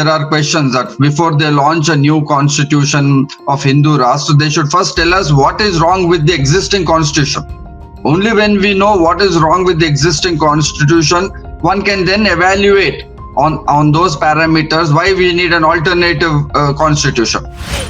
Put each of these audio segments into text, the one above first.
there are questions that before they launch a new constitution of Hindu Rashtra, they should first tell us what is wrong with the existing constitution. Only when we know what is wrong with the existing constitution, one can then evaluate on those parameters why we need an alternative constitution.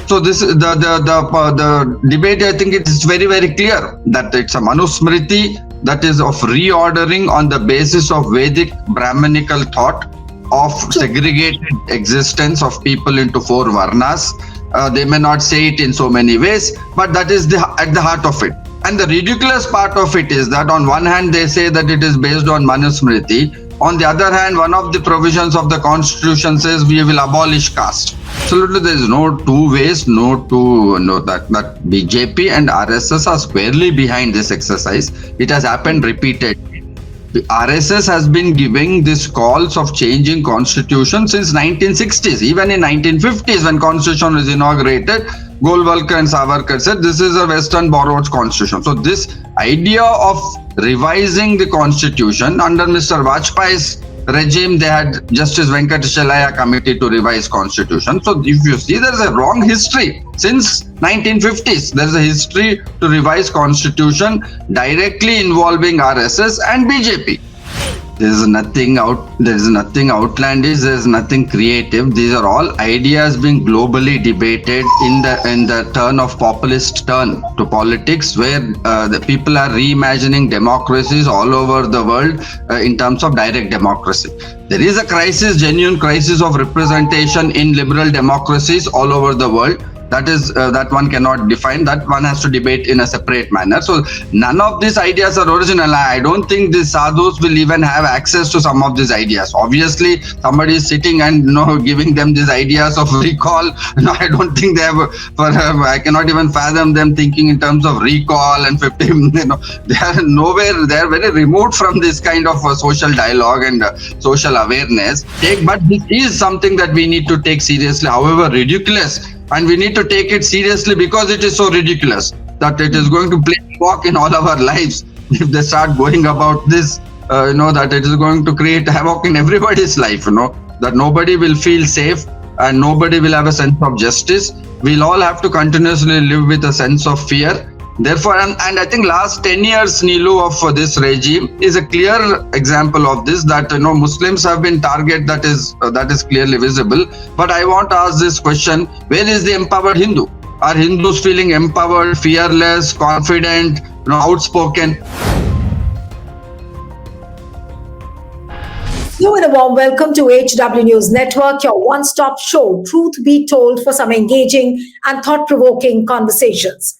So this is the debate. I think it is very, very clear that it's a Manusmriti that is of reordering on the basis of Vedic Brahmanical thought of segregated existence of people into 4 varnas. They may not say it in so many ways, but that is at the heart of it. And the ridiculous part of it is that on one hand they say that it is based on Manusmriti. On the other hand, one of the provisions of the constitution says we will abolish caste. Absolutely, there is no two ways, that BJP and RSS are squarely behind this exercise. It has happened repeatedly. The RSS has been giving these calls of changing constitution since 1960s. Even in 1950s, when constitution was inaugurated, Golwalkar and Savarkar said this is a Western borrowed constitution. So this idea of revising the constitution under Mr. Vajpayee's regime, they had Justice Venkateshalaya committee to revise constitution. So if you see, there is a wrong history since 1950s. There is a history to revise constitution directly involving RSS and BJP. There is nothing outlandish. There is nothing creative. These are all ideas being globally debated in the turn of populist turn to politics, where the people are reimagining democracies all over the world in terms of direct democracy. There is a crisis, genuine crisis of representation in liberal democracies all over the world. That one cannot define. That one has to debate in a separate manner. So none of these ideas are original. I don't think the sadhus will even have access to some of these ideas. Obviously, somebody is sitting and giving them these ideas of recall. I don't think they have. I cannot even fathom them thinking in terms of recall and 50. They are nowhere. They are very removed from this kind of social dialogue and social awareness. But this is something that we need to take seriously, however ridiculous. And we need to take it seriously because it is so ridiculous that it is going to play a walk in all our lives. If they start going about this, that it is going to create havoc in everybody's life, that nobody will feel safe and nobody will have a sense of justice. We'll all have to continuously live with a sense of fear. Therefore, and I think last 10 years, Neelu, of this regime is a clear example of this, that Muslims have been target that is clearly visible. But I want to ask this question: where is the empowered Hindu? Are Hindus feeling empowered, fearless, confident, outspoken? Hello and a warm welcome to HW News Network, your one-stop show, truth be told, for some engaging and thought-provoking conversations.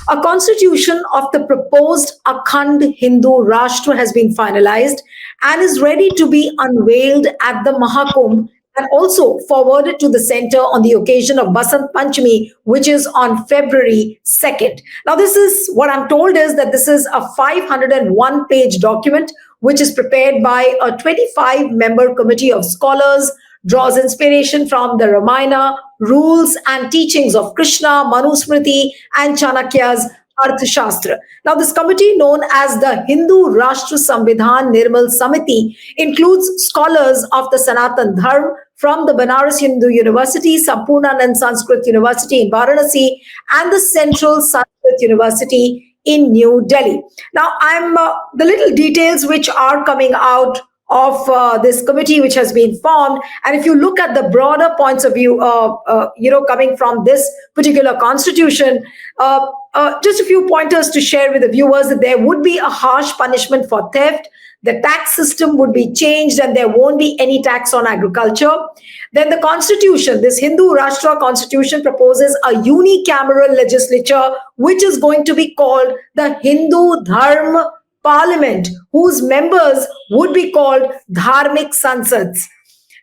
A constitution of the proposed Akhand Hindu Rashtra has been finalized and is ready to be unveiled at the Maha Kumbh and also forwarded to the center on the occasion of Basant Panchami, which is on February 2nd. Now, this is what I'm told is that this is a 501-page document which is prepared by a 25-member committee of scholars, draws inspiration from the Ramayana, rules and teachings of Krishna, Manusmriti, and Chanakya's Arthashastra. Now, this committee, known as the Hindu Rashtra Samvidhan Nirmal Samiti, includes scholars of the Sanatan Dharma from the Banaras Hindu University, Sampurnanand Sanskrit University in Varanasi, and the Central Sanskrit University in New Delhi. Now, the little details which are coming out of this committee which has been formed, and if you look at the broader points of view, coming from this particular constitution, just a few pointers to share with the viewers: that there would be a harsh punishment for theft, the tax system would be changed, and there won't be any tax on agriculture. Then the constitution, this Hindu Rashtra constitution, proposes a unicameral legislature which is going to be called the Hindu Dharma Parliament, whose members would be called Dharmik Sansads.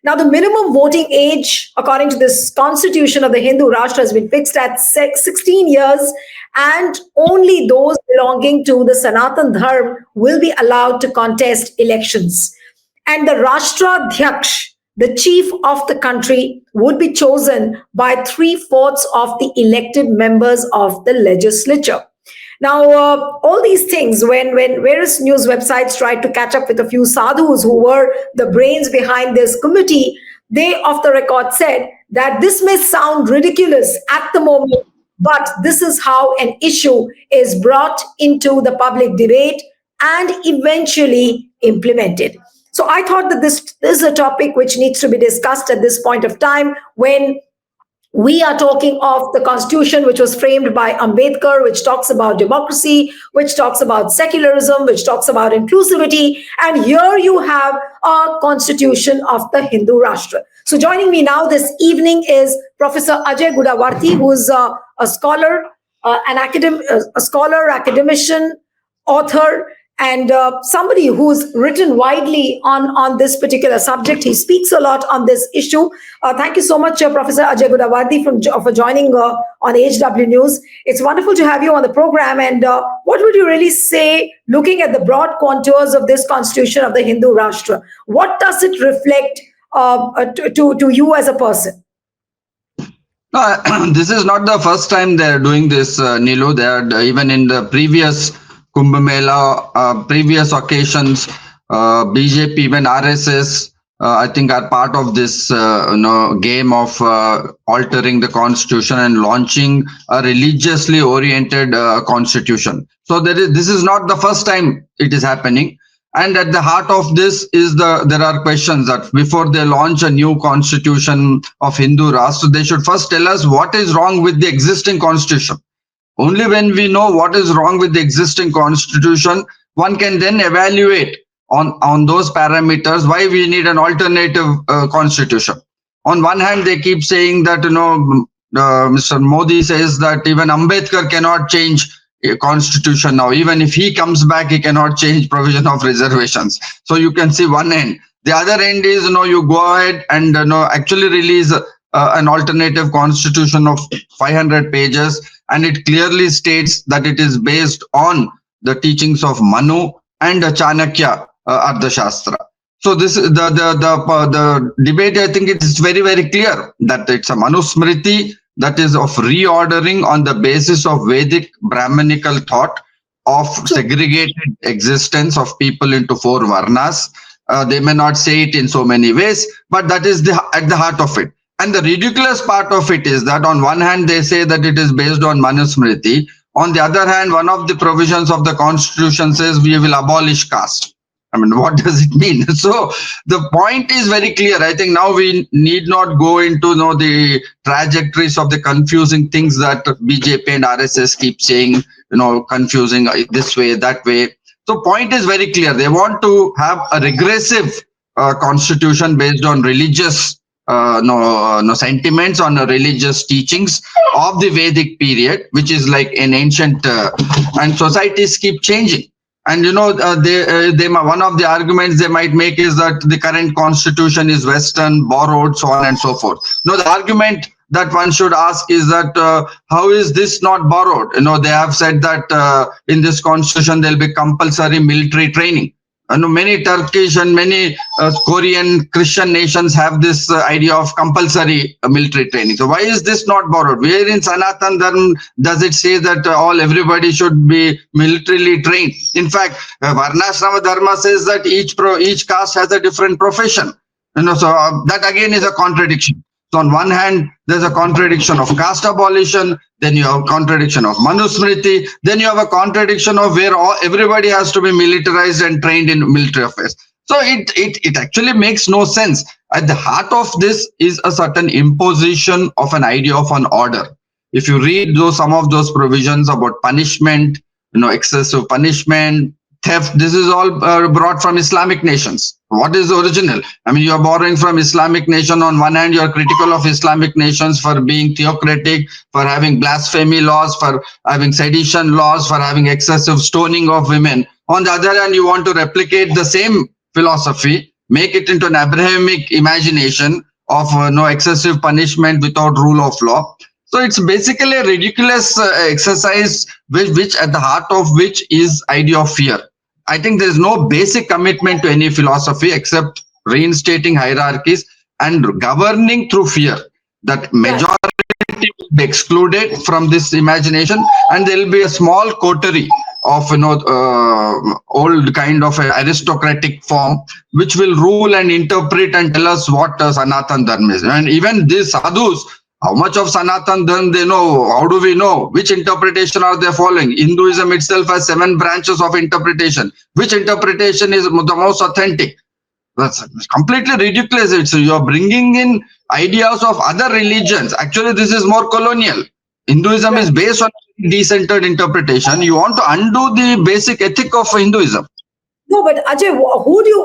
Now, the minimum voting age, according to this constitution of the Hindu Rashtra, has been fixed at 16 years, and only those belonging to the Sanatan Dharma will be allowed to contest elections. And the Rashtra Dhyaksha, the chief of the country, would be chosen by three-fourths of the elected members of the legislature. Now, all these things, when various news websites tried to catch up with a few sadhus who were the brains behind this committee, they, off the record, said that this may sound ridiculous at the moment, but this is how an issue is brought into the public debate and eventually implemented. So I thought that this is a topic which needs to be discussed at this point of time when we are talking of the constitution which was framed by Ambedkar, which talks about democracy, which talks about secularism, which talks about inclusivity. And here you have a constitution of the Hindu Rashtra. So joining me now this evening is Professor Ajay Gudavarthy, who's a scholar, a scholar, academician, author, and somebody who's written widely on this particular subject. He speaks a lot on this issue. Thank you so much, Professor Ajay Gudavarthy, for joining on HW News. It's wonderful to have you on the program. And what would you really say, looking at the broad contours of this constitution of the Hindu Rashtra? What does it reflect to you as a person? No, this is not the first time they're doing this, Neelu. They are even in the previous Kumbh Mela, previous occasions, BJP, even RSS, I think are part of this game of altering the constitution and launching a religiously oriented constitution. So this is not the first time it is happening. And at the heart of this is there are questions that before they launch a new constitution of Hindu Rashtra, they should first tell us what is wrong with the existing constitution. Only when we know what is wrong with the existing constitution, one can then evaluate on those parameters why we need an alternative constitution. On one hand, they keep saying that, Mr. Modi says that even Ambedkar cannot change a constitution now. Even if he comes back, he cannot change provision of reservations. So you can see one end. The other end is, you go ahead and actually release an alternative constitution of 500 pages, and it clearly states that it is based on the teachings of Manu and Chanakya Ardhashastra. So this the debate, I think it is very, very clear that it's a Manusmriti that is of reordering on the basis of Vedic Brahmanical thought of segregated existence of people into four varnas. They may not say it in so many ways, but that is at the heart of it. And the ridiculous part of it is that on one hand, they say that it is based on Manusmriti. On the other hand, one of the provisions of the constitution says we will abolish caste. I mean, what does it mean? So the point is very clear. I think now we need not go into the trajectories of the confusing things that BJP and RSS keep saying, confusing this way, that way. So point is very clear. They want to have a regressive constitution based on religious sentiments, on religious teachings of the Vedic period, which is like an ancient, and societies keep changing. And they one of the arguments they might make is that the current constitution is Western, borrowed, so on and so forth. No, the argument that one should ask is that how is this not borrowed? They have said that in this constitution there will be compulsory military training. Many Turkish and many Korean Christian nations have this idea of compulsory military training. So why is this not borrowed? Where in Sanatan Dharma does it say that everybody should be militarily trained? In fact, Varnashrama Dharma says that each caste has a different profession. So that again is a contradiction. So on one hand, there's a contradiction of caste abolition, then you have a contradiction of Manusmriti, then you have a contradiction of where everybody has to be militarized and trained in military affairs. So it actually makes no sense. At the heart of this is a certain imposition of an idea of an order. If you read some of those provisions about punishment, excessive punishment, theft, this is all brought from Islamic nations. What is the original? I mean, you are borrowing from Islamic nation. On one hand, you are critical of Islamic nations for being theocratic, for having blasphemy laws, for having sedition laws, for having excessive stoning of women. On the other hand, you want to replicate the same philosophy, make it into an Abrahamic imagination of no excessive punishment without rule of law. So it's basically a ridiculous exercise, which at the heart of which is idea of fear. I think there is no basic commitment to any philosophy except reinstating hierarchies and governing through fear. That Right. majority will be excluded from this imagination, and there will be a small coterie of old kind of aristocratic form which will rule and interpret and tell us what Sanatan Dharma is. And even these sadhus, how much of Sanatan Dharma they know? How do we know? Which interpretation are they following? Hinduism itself has 7 branches of interpretation. Which interpretation is the most authentic? That's completely ridiculous. It's you're bringing in ideas of other religions. Actually, this is more colonial. Hinduism is Right. based on decentered interpretation. You want to undo the basic ethic of Hinduism. No, but Ajay, who do you,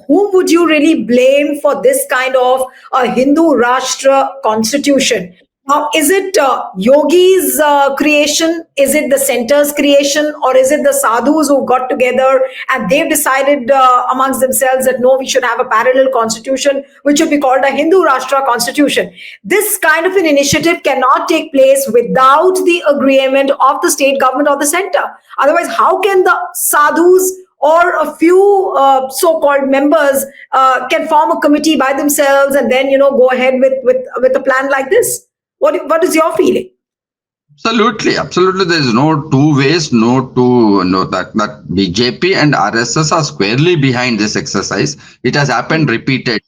whom would you really blame for this kind of Hindu Rashtra constitution? Now, is it yogis' creation? Is it the center's creation? Or is it the sadhus who got together and they've decided amongst themselves that no, we should have a parallel constitution, which should be called a Hindu Rashtra constitution? This kind of an initiative cannot take place without the agreement of the state government or the center. Otherwise, how can the sadhus or a few so-called members can form a committee by themselves and then go ahead with a plan like this? What is your feeling? Absolutely, absolutely. There is no two ways. That BJP and RSS are squarely behind this exercise. It has happened repeatedly.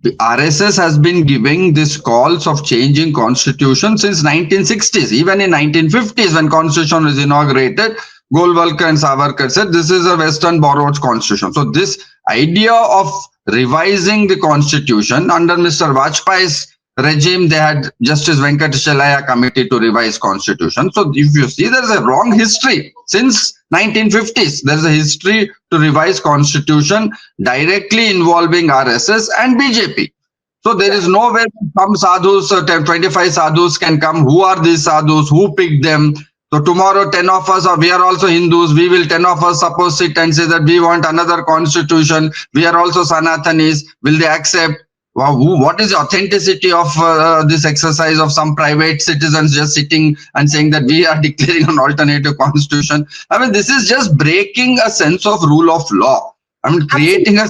The RSS has been giving these calls of changing constitution since 1960s. Even in 1950s, when constitution was inaugurated, Golwalkar and Savarkar said this is a Western borrowed constitution. So this idea of revising the constitution under Mr. Vajpayee's regime, they had Justice Venkateshalaya committee to revise constitution. So if you see, there's a long history since 1950s. There's a history to revise constitution directly involving RSS and BJP. So there is no way some sadhus, 25 sadhus can come. Who are these sadhus? Who picked them? So tomorrow 10 of us, we are also Hindus, we will 10 of us suppose sit and say that we want another constitution. We are also Sanatanis. Will they accept? Wow, what is the authenticity of this exercise of some private citizens just sitting and saying that we are declaring an alternative constitution? I mean, this is just breaking a sense of rule of law. I mean, creating a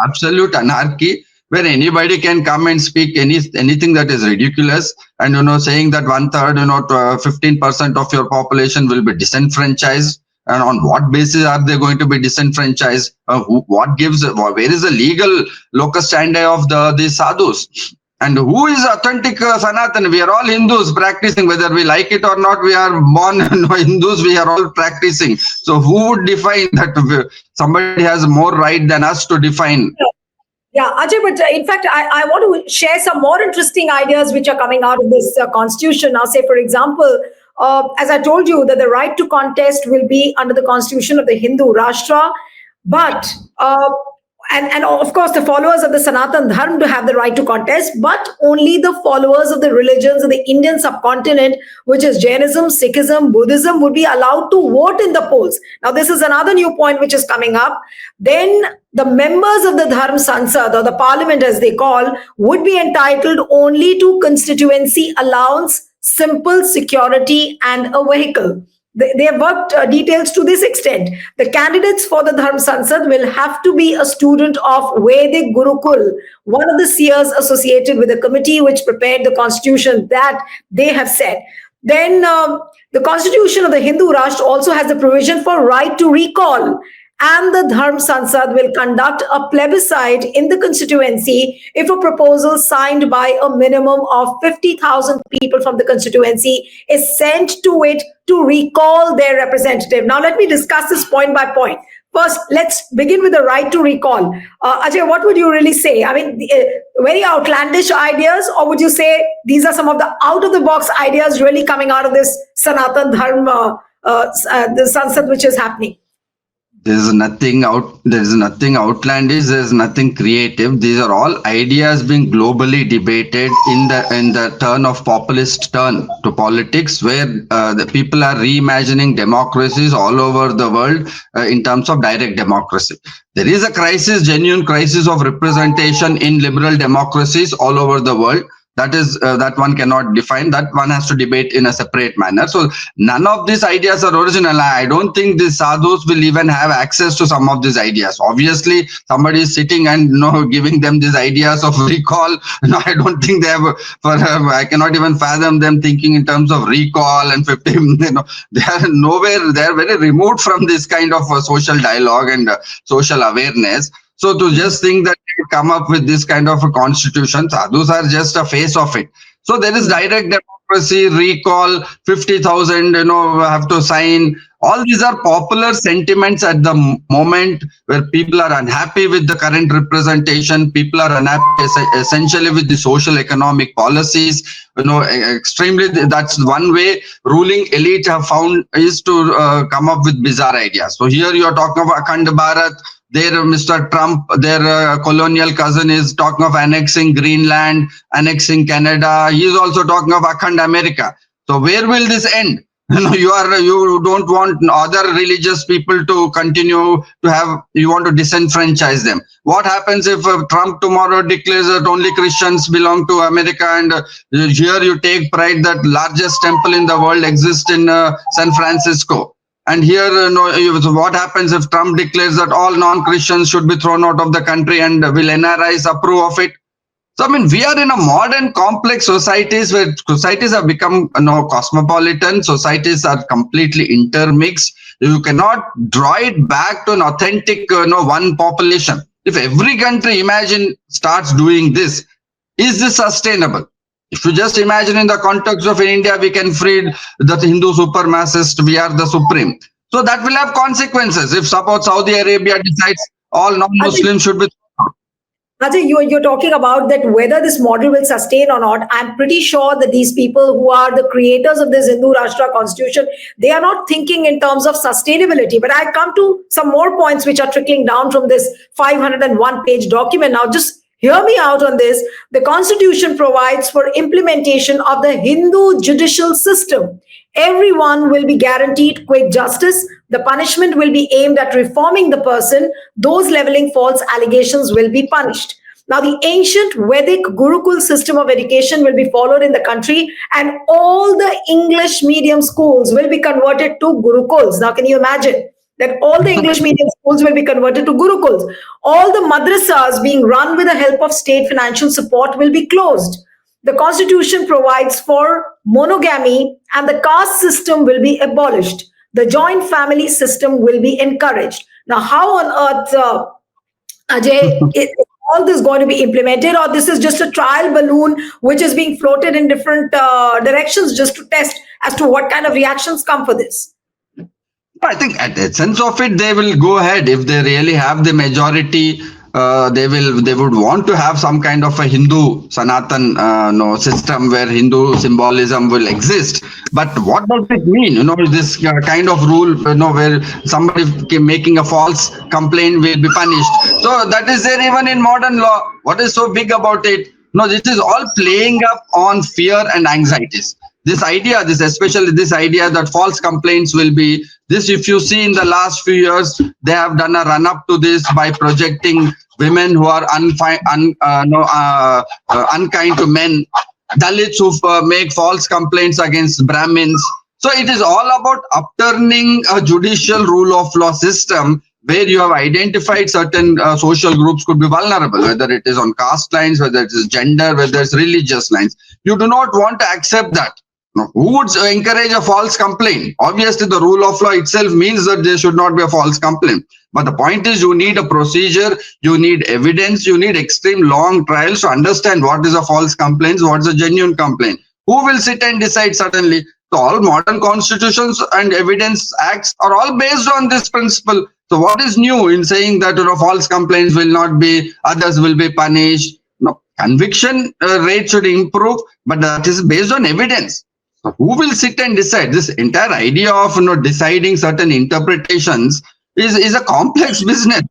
absolute anarchy where anybody can come and speak anything that is ridiculous, and saying that 1/3, 15% of your population will be disenfranchised. And on what basis are they going to be disenfranchised? Where is the legal locus standi of these sadhus? And who is authentic Sanatan? We are all Hindus practicing, whether we like it or not. We are born Hindus, we are all practicing. So who would define that somebody has more right than us to define? Yeah, Ajay, but in fact, I want to share some more interesting ideas which are coming out of this constitution. Now, say, for example, as I told you, that the right to contest will be under the constitution of the Hindu Rashtra, but and of course the followers of the Sanatan Dharma to have the right to contest, but only the followers of the religions of the Indian subcontinent, which is Jainism, Sikhism, Buddhism, would be allowed to vote in the polls. Now, this is another new point which is coming up. Then the members of the Dharma Sansad, or the parliament as they call, would be entitled only to constituency allowance, simple security, and a vehicle. They have worked details to this extent. The candidates for the Dharma Sansad will have to be a student of Vedic Gurukul, one of the seers associated with the committee which prepared the constitution that they have said. Then the constitution of the Hindu Rashtra also has the provision for right to recall. And the Dharma Sansad will conduct a plebiscite in the constituency if a proposal signed by a minimum of 50,000 people from the constituency is sent to it to recall their representative. Now, let me discuss this point by point. First, let's begin with the right to recall. Ajay, what would you really say? I mean, very outlandish ideas, or would you say these are some of the out-of-the-box ideas really coming out of this Sanatan Dharma, the Sansad which is happening? There's nothing outlandish. There's nothing creative. These are all ideas being globally debated in the turn of populist turn to politics, where the people are reimagining democracies all over the world in terms of direct democracy. There is a crisis, genuine crisis of representation in liberal democracies all over the world. That one cannot define. That one has to debate in a separate manner. So none of these ideas are original. I don't think the sadhus will even have access to some of these ideas. Obviously, somebody is sitting and giving them these ideas of recall. I don't think they have. I cannot even fathom them thinking in terms of recall and 50. They are nowhere. They are very removed from this kind of social dialogue and social awareness. So to just think that they come up with this kind of a constitution, sadhus are just a face of it. So there is direct democracy, recall, 50,000, have to sign. All these are popular sentiments at the moment where people are unhappy with the current representation. People are unhappy essentially with the social economic policies. Extremely, that's one way ruling elite have found is to come up with bizarre ideas. So here you are talking of Akhand Bharat. There, Mr. Trump, their colonial cousin, is talking of annexing Greenland, annexing Canada. He is also talking of Akhand America. So where will this end? You don't want other religious people to continue to have. You want to disenfranchise them. What happens if Trump tomorrow declares that only Christians belong to America, and here you take pride that largest temple in the world exists in San Francisco? And here, what happens if Trump declares that all non-Christians should be thrown out of the country, and will NRIs approve of it? So, we are in a modern, complex societies where societies have become cosmopolitan. Societies are completely intermixed. You cannot draw it back to an authentic, one population. If every country, imagine, starts doing this, is this sustainable? If you just imagine in the context of India, we can free the Hindu supremacist, we are the supreme. So that will have consequences. If suppose Saudi Arabia decides all non-Muslims should be. Ajay, you're talking about that whether this model will sustain or not. I'm pretty sure that these people who are the creators of this Hindu Rashtra constitution, they are not thinking in terms of sustainability. But I come to some more points which are trickling down from this 501-page document. Now, just hear me out on this. The constitution provides for implementation of the Hindu judicial system. Everyone will be guaranteed quick justice. The punishment will be aimed at reforming the person. Those leveling false allegations will be punished. Now, the ancient Vedic Gurukul system of education will be followed in the country, and all the English medium schools will be converted to Gurukuls. Now, can you imagine that all the English medium schools will be converted to Gurukuls? All the madrasas being run with the help of state financial support will be closed. The constitution provides for monogamy, and the caste system will be abolished. The joint family system will be encouraged. Now, how on earth, Ajay, is all this going to be implemented, or this is just a trial balloon which is being floated in different directions just to test as to what kind of reactions come for this? I think at the essence of it, they will go ahead if they really have the majority. They would want to have some kind of a Hindu Sanatan system where Hindu symbolism will exist. But what does it mean? This kind of rule, where somebody making a false complaint will be punished. So that is there even in modern law. What is so big about it? No, this is all playing up on fear and anxieties. This idea, especially this idea that false complaints will be this. If you see in the last few years, they have done a run up to this by projecting women who are unkind to men, Dalits who make false complaints against Brahmins. So it is all about upturning a judicial rule of law system where you have identified certain social groups could be vulnerable, whether it is on caste lines, whether it is gender, whether it's religious lines. You do not want to accept that. No. Who would encourage a false complaint? Obviously, the rule of law itself means that there should not be a false complaint. But the point is, you need a procedure, you need evidence, you need extreme long trials to understand what is a false complaint, what is a genuine complaint. Who will sit and decide suddenly? So all modern constitutions and evidence acts are all based on this principle. So what is new in saying that false complaints will not be, others will be punished? No, conviction rate should improve, but that is based on evidence. So who will sit and decide? This entire idea of deciding certain interpretations is a complex business.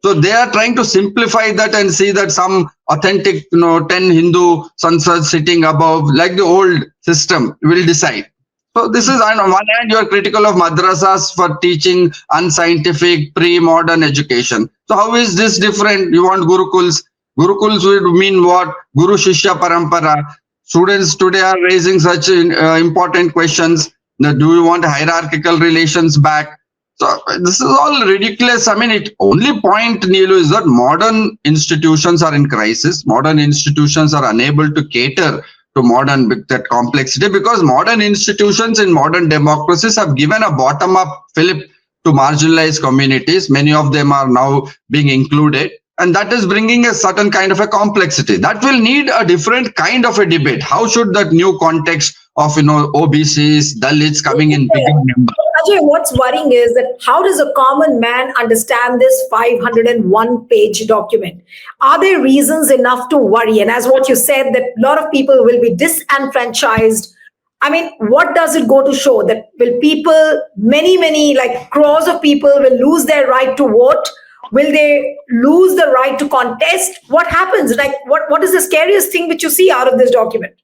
So they are trying to simplify that and see that some authentic 10 Hindu Sansads sitting above, like the old system, will decide. So this is, on one hand, you are critical of madrasas for teaching unscientific, pre-modern education. So how is this different? You want Gurukuls. Gurukuls would mean what? Guru Shishya Parampara. Students today are raising such important questions. Do you want hierarchical relations back? So this is all ridiculous. I mean, it only point, Neelu, is that modern institutions are in crisis. Modern institutions are unable to cater to modern that complexity, because modern institutions in modern democracies have given a bottom-up fillip to marginalized communities. Many of them are now being included, and that is bringing a certain kind of a complexity that will need a different kind of a debate. How should that new context of OBCs, Dalits coming in bigger numbers? Ajay, what's worrying is that how does a common man understand this 501-page document? Are there reasons enough to worry? And as what you said, that a lot of people will be disenfranchised. I mean, what does it go to show? That will people, many, like crores of people will lose their right to vote? Will they lose the right to contest? What happens? Like, what is the scariest thing which you see out of this document?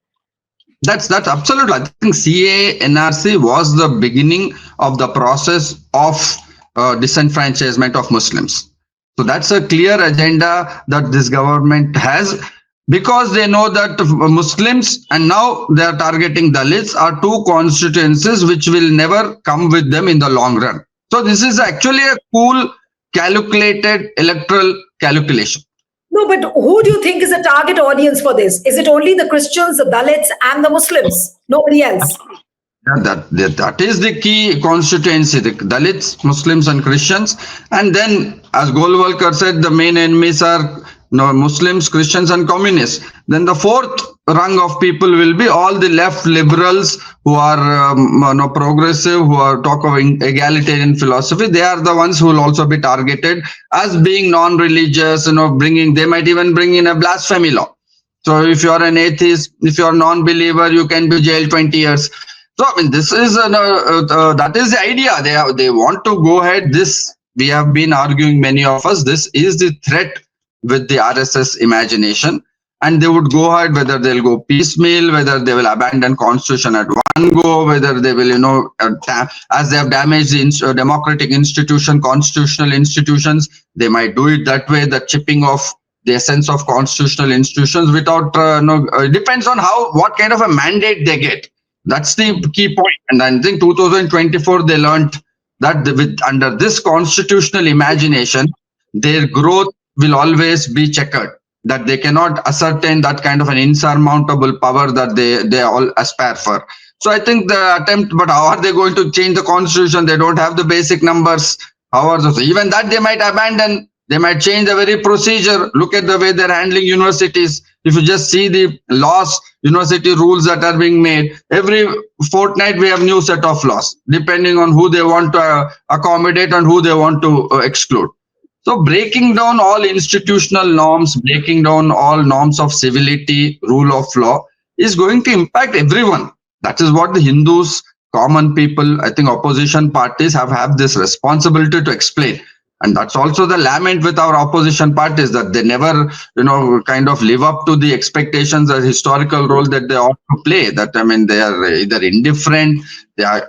That's absolutely. I think CA NRC was the beginning of the process of disenfranchisement of Muslims. So that's a clear agenda that this government has, because they know that Muslims, and now they are targeting Dalits, are two constituencies which will never come with them in the long run. So this is actually a cool, calculated electoral calculation. No, but who do you think is the target audience for this? Is it only the Christians, the Dalits, and the Muslims? Nobody else. Yeah, that is the key constituency, the Dalits, Muslims, and Christians. And then, as Golwalkar said, the main enemies are Muslims, Christians, and communists. Then the fourth rung of people will be all the left liberals who are progressive, who are talk of egalitarian philosophy. They are the ones who will also be targeted as being non-religious. They might even bring in a blasphemy law. So if you are an atheist, if you are a non-believer, you can be jailed 20 years. So I mean, this is that is the idea. They want to go ahead. This we have been arguing, many of us. This is the threat with the RSS imagination, and they would go ahead, whether they'll go piecemeal, whether they will abandon constitution at one go, whether they will as they have damaged the democratic institution, constitutional institutions, they might do it that way, the chipping off the essence of constitutional institutions without it depends on what kind of a mandate they get. That's the key point. And I think 2024 they learned that under this constitutional imagination, their growth will always be checkered, that they cannot ascertain that kind of an insurmountable power that they all aspire for. So I think the attempt, but how are they going to change the constitution? They don't have the basic numbers. Even that they might abandon. They might change the very procedure. Look at the way they're handling universities. If you just see the laws, university rules that are being made, every fortnight we have new set of laws, depending on who they want to accommodate and who they want to exclude. So breaking down all institutional norms, breaking down all norms of civility, rule of law is going to impact everyone. That is what the Hindus, common people, I think opposition parties have this responsibility to explain. And that's also the lament with our opposition parties, that they never, kind of live up to the expectations, the historical role that they ought to play. That, I mean, they are either indifferent,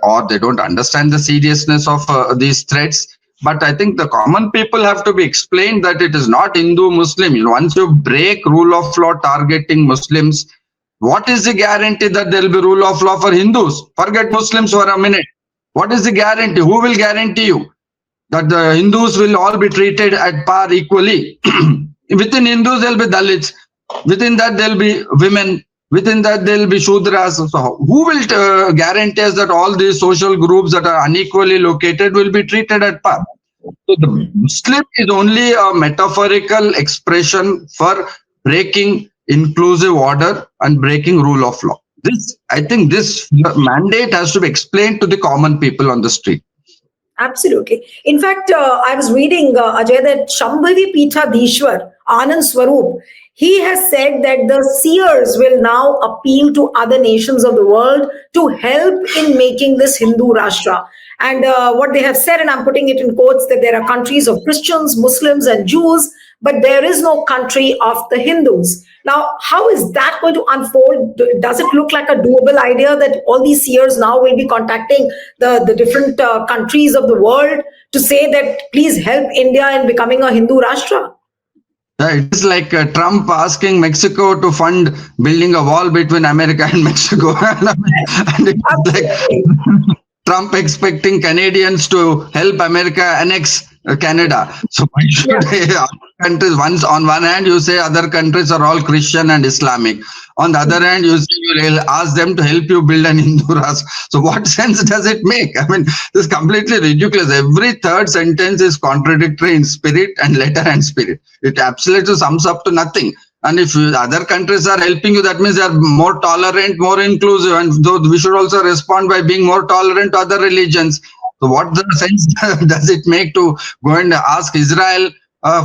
or they don't understand the seriousness of these threats. But I think the common people have to be explained that it is not Hindu-Muslim. Once you break rule of law targeting Muslims, what is the guarantee that there will be rule of law for Hindus? Forget Muslims for a minute. What is the guarantee? Who will guarantee you that the Hindus will all be treated at par equally? Within Hindus, there will be Dalits. Within that, there will be women. Within that, there will be Shudras. So who will guarantee us that all these social groups that are unequally located will be treated at par? So the Muslim is only a metaphorical expression for breaking inclusive order and breaking rule of law. I think this mandate has to be explained to the common people on the street. Absolutely. In fact, I was reading, Ajay, that Shambhavi Peethadishwar, Anand Swarup, he has said that the seers will now appeal to other nations of the world to help in making this Hindu Rashtra. And what they have said, and I'm putting it in quotes, that there are countries of Christians, Muslims, and Jews, but there is no country of the Hindus. Now, how is that going to unfold? Does it look like a doable idea that all these seers now will be contacting the different countries of the world to say that please help India in becoming a Hindu Rashtra? It is like Trump asking Mexico to fund building a wall between America and Mexico. And it's like Absolutely. Trump expecting Canadians to help America annex Canada. So why Yeah, should other countries? Once on one hand, you say other countries are all Christian and Islamic. On the other hand, you say you will ask them to help you build an Hindu Rashtra. So what sense does it make? I mean, this is completely ridiculous. Every third sentence is contradictory in spirit and letter and spirit. It absolutely sums up to nothing. And if other countries are helping you, that means they are more tolerant, more inclusive, and though we should also respond by being more tolerant to other religions. So, what the sense does it make to go and ask Israel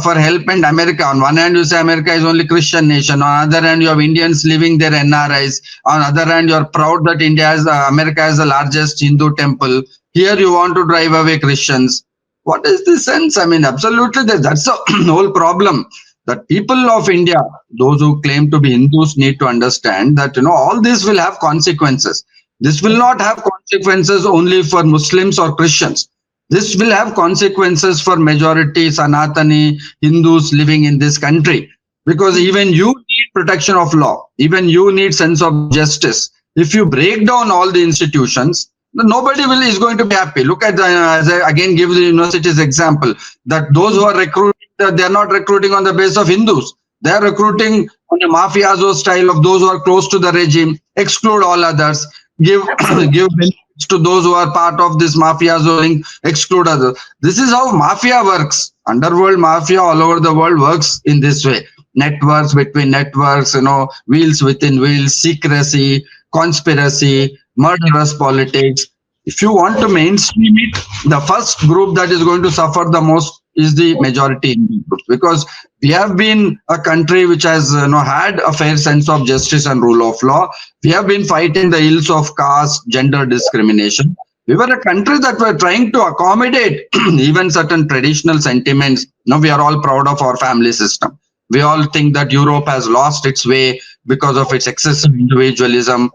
for help and America? On one hand, you say America is only Christian nation. On the other hand, you have Indians living there, NRIs. On the other hand, you are proud that America has the largest Hindu temple. Here, you want to drive away Christians. What is the sense? I mean, absolutely, that's the whole problem. That people of India, those who claim to be Hindus, need to understand that all this will have consequences. This will not have consequences only for Muslims or Christians. This will have consequences for majority Sanatani Hindus living in this country, because even you need protection of law, even you need sense of justice. If you break down all the institutions, nobody will is going to be happy. Look at as I again give the universities example, that those who are recruiting, they are not recruiting on the basis of Hindus. They are recruiting on a mafioso style of those who are close to the regime, exclude all others, give absolutely. give benefits to those who are part of this mafioso link, exclude others. This is how mafia works. Underworld mafia all over the world works in this way. Networks between networks, wheels within wheels, secrecy, conspiracy, murderous politics. If you want to mainstream it, the first group that is going to suffer the most is the majority Indian group, because we have been a country which has had a fair sense of justice and rule of law. We have been fighting the ills of caste, gender discrimination. We were a country that were trying to accommodate even certain traditional sentiments. Now we are all proud of our family system. We all think that Europe has lost its way because of its excessive individualism,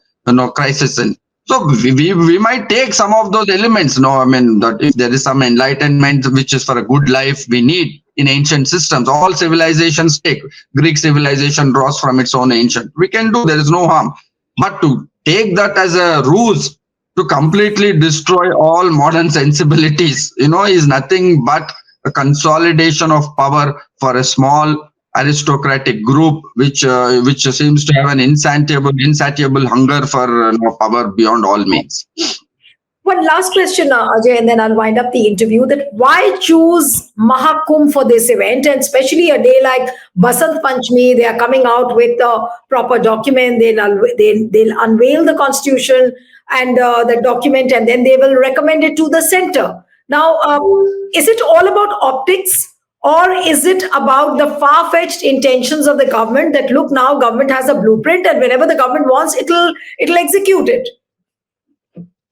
crisis. And so we might take some of those elements. No, I mean that if there is some enlightenment which is for a good life, we need in ancient systems. All civilizations take. Greek civilization draws from its own ancient. We can do. There is no harm. But to take that as a ruse to completely destroy all modern sensibilities, is nothing but a consolidation of power for a small aristocratic group which seems to have an insatiable hunger for power beyond all means. One last question, Ajay, and then I'll wind up the interview. That why choose Maha Kumbh for this event, and especially a day like Basant Panchami? They are coming out with a proper document. They'll unveil the constitution and the document, and then they will recommend it to the center. Now, is it all about optics? Or is it about the far-fetched intentions of the government that look, now government has a blueprint and whenever the government wants, it'll execute it?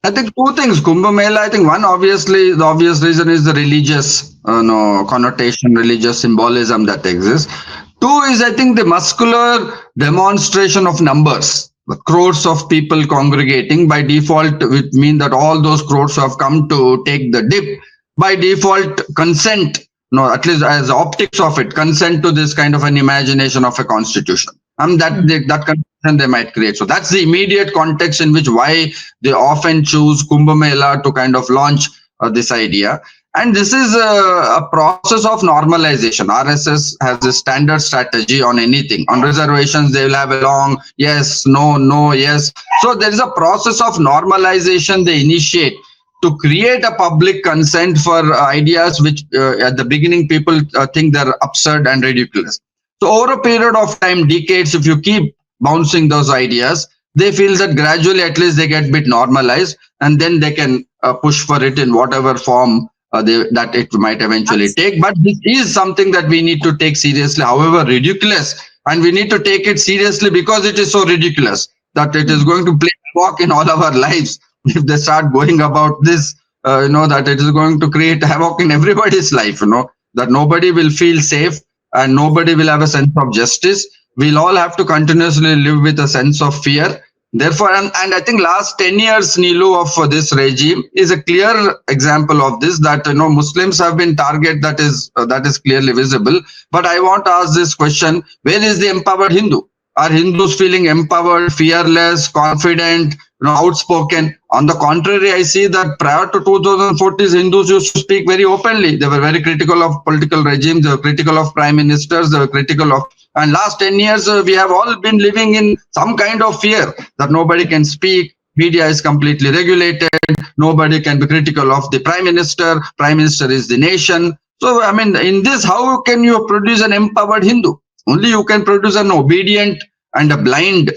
I think two things. Kumbh Mela, I think one, obviously, the obvious reason is the religious connotation, religious symbolism that exists. Two is, I think, the muscular demonstration of numbers. The crores of people congregating by default, which mean that all those crores who have come to take the dip, by default consent, at least as optics of it, consent to this kind of an imagination of a constitution. That confusion they might create. So that's the immediate context in which why they often choose Kumbh Mela to kind of launch this idea. And this is a process of normalization. RSS has a standard strategy on anything. On reservations, they will have a long yes, no, no, yes. So there is a process of normalization they initiate to create a public consent for ideas which at the beginning people think they're absurd and ridiculous. So over a period of time, decades, if you keep bouncing those ideas, they feel that gradually at least they get a bit normalized, and then they can push for it in whatever form that it might eventually take. But this is something that we need to take seriously, however ridiculous, and we need to take it seriously because it is so ridiculous that it is going to play havoc in all our lives. If they start going about this, that it is going to create havoc in everybody's life, that nobody will feel safe and nobody will have a sense of justice. We'll all have to continuously live with a sense of fear. Therefore, and I think last 10 years, Neelu, of this regime is a clear example of this, that Muslims have been target that is clearly visible. But I want to ask this question: where is the empowered Hindu? Are Hindus feeling empowered, fearless, confident, outspoken? On the contrary, I see that prior to 2014, Hindus used to speak very openly. They were very critical of political regimes. They were critical of prime ministers. They were critical of. And last 10 years, we have all been living in some kind of fear that nobody can speak. Media is completely regulated. Nobody can be critical of the prime minister. Prime minister is the nation. So, I mean, in this, how can you produce an empowered Hindu? Only you can produce an obedient and a blind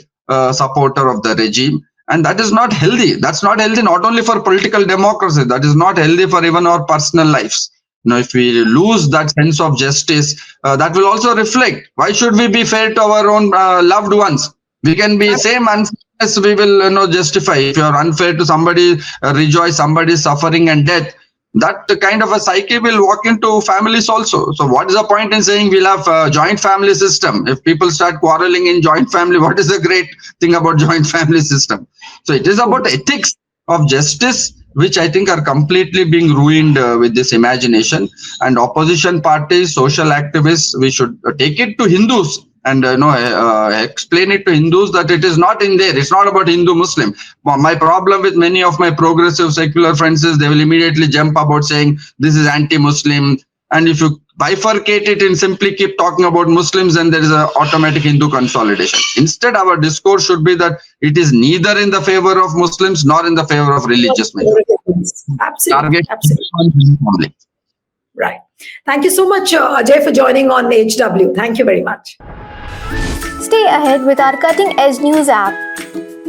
supporter of the regime. And that is not healthy. That's not healthy, not only for political democracy, that is not healthy for even our personal lives. If we lose that sense of justice, that will also reflect. Why should we be fair to our own loved ones? We can be same unfairness we will justify. If you are unfair to somebody, rejoice somebody's suffering and death, that kind of a psyche will walk into families also. So what is the point in saying we'll have a joint family system? If people start quarreling in joint family, what is the great thing about joint family system? So it is about ethics of justice, which I think are completely being ruined with this imagination. And opposition parties, social activists, we should take it to Hindus and explain it to Hindus that it is not in there. It's not about Hindu Muslim. My problem with many of my progressive secular friends is they will immediately jump about saying this is anti-Muslim. And if you bifurcate it and simply keep talking about Muslims, then there is an automatic Hindu consolidation. Instead, our discourse should be that it is neither in the favor of Muslims nor in the favor of religious minorities. Absolutely. Absolutely. Right. Thank you so much, Ajay, for joining on HW. Thank you very much. Stay ahead with our cutting-edge news app.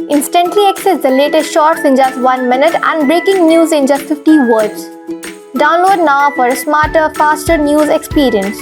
Instantly access the latest shorts in just 1 minute and breaking news in just 50 words. Download now for a smarter, faster news experience.